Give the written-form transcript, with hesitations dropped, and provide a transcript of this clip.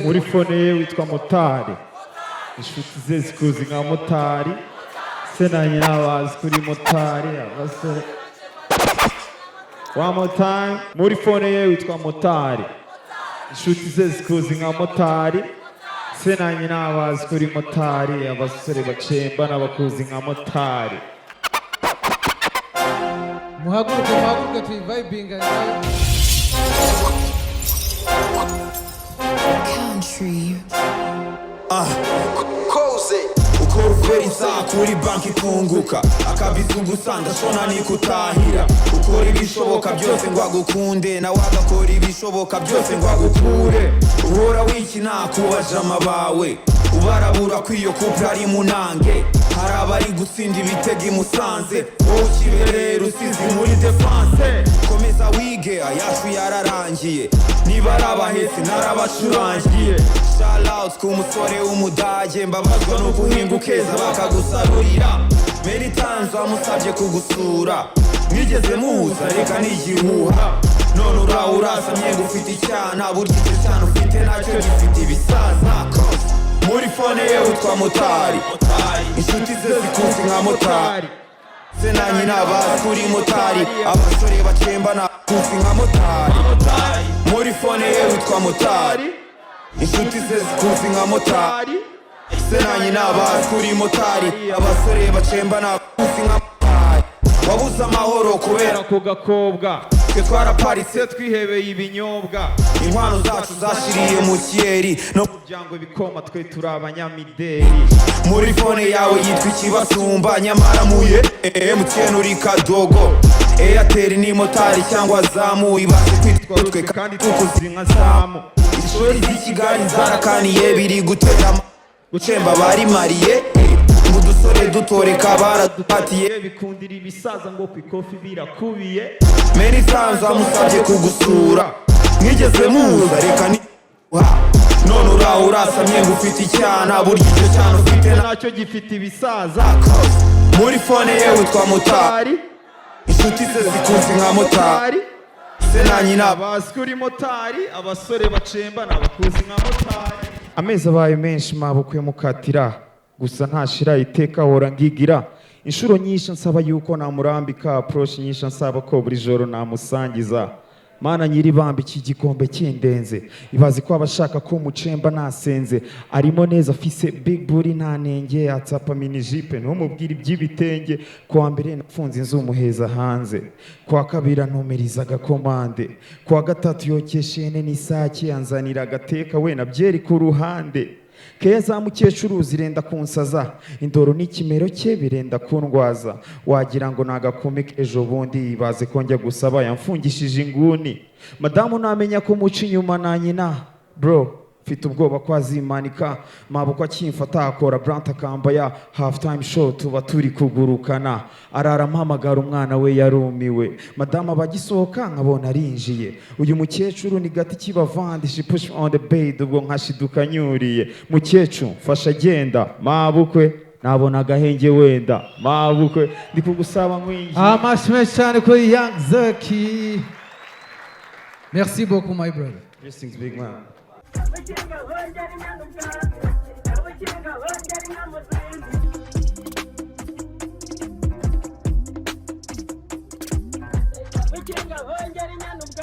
muri fone ye witwa Motari, inshuti ze zikuzi nka Motari, se na nyina bazi kuri Motari abasore. One more time. Muri fone ye witwa Motari, inshuti ze zikuzi nka Motari, se na nyina bazi kuri Motari, abasore bacemba n'abakuzi nka Motari. Muhaguruke tuyivibinga. Country. Koze ukora uvera isaha kuri banki ikunguka, akabizuga usanga shona nikutahira. Ukora ibishoboka byose ngo agukunde, nawe agakora ibishoboka byose ngo agukure. Uhora wikina kubajama bawe, ubarabura kw'iyo couple ari munange. Hari abari gutsinda ibitego i Musanze, wowe ukibereye Rusizi muri defense. Komeza wige ayacu yararangiye, niba ari abahetse narabacurangiye. Shoutouts ku musore w'umudage, mbabazwa no guhinga ukeza bakagusarurira. Many times wamusabye kugusura, mwigeze muhuza reka n'igihuha. None urasamye ngo ufite icyana, burya icyo cyana ufite nacyo gifite ibisaza. Muri fone ye witwa Motari, inshuti ze zikuzi nka Motari, se na nyina bazi kuri Motari, abasore bacemba n'abakuzi nka Motari. Muri fone ye witwa Motari, inshuti ze zikuzi nka Motari, se na nyina bazi kuri Motari, abasore bacemba n'abakuzi nka Motari. Wabuze amahoro kubera ku gakobwa, twe twaraparitse twihebeye ibinyobwa. inkwano zacu zashiriye mu kiyeri, no muryango ibikoma twe turi abanyamideli. muri fone yawe yitwa ikibasumba, nyamara muye MTN uri kadogo. Airtel ni Motari cyangwa Zamu, ibaze kwitwa twe kandi tukuzi nka Zamu. Ishuri z'Ikigali zarakaniye, biri gutera gucemba bari mariye. Udusore dutoreka baradupatiye, bikundira ibisaza ngo ku ikofi birakubiye. Many times wamusabye kugusura, mwigeze muhuza reka ni none urasamye ngo ufite icyana, burya icyo cyana ufite nacyo gifite ibisaza. Muri fone ye witwa Motari, inshuti ze zikuzi nka Motari, se na nyina bazi kuri Motari, abasore bacemba n'abakuzi nka Motari. Amezi abaye menshi mabukwe mukatira, gusa ntashira iteka hora ngigira. Inshuro nyinshi nsaba yuko namurambika, approach nyinshi nsaba ko buri joro namusangiza. Mana nyiri bambi iki gikombe kindenze, ibazi ko abashaka ko mucemba nasenze. Arimo neza afise big booty nta nenge, atsapa mini jipe no mubwira iby'ibitenge. Kwa mbere nafunze inzu muheza hanze, kwa kabira ntumiriza gakomande, kwa gatatu yokeshene n'isaki yanzanira gateka we na byeri ku ruhande. Keza mukecuru zirenda kunsaza, indoro n'ikimero cye birenda kundwaza. Wagira ngo nagakomeke ejo bundi, ibaze ko njya gusaba yamfungishije inguni. Madamu namenya ko muca inyuma na nyina, bro mfite ubwoba ko azimanika. Mabukwa akimfata akora brant akambaya, half time show tuba turi kugurukana. Arara mpamagara umwana we yarumiwe, madamu abagisohoka nkabona arinjiye. Uyu mukecuru ni gati kibavandi, she push on the bed ubwo nkashiduka nyuriye. Mukecuru fasha genda, mabukwe nabona agahenge wenda. Mabukwe ndi kugusaba mwinji. Amashimwe cyane kuri Young Zaki. Merci beaucoup my brother. Blessings big man. Winga,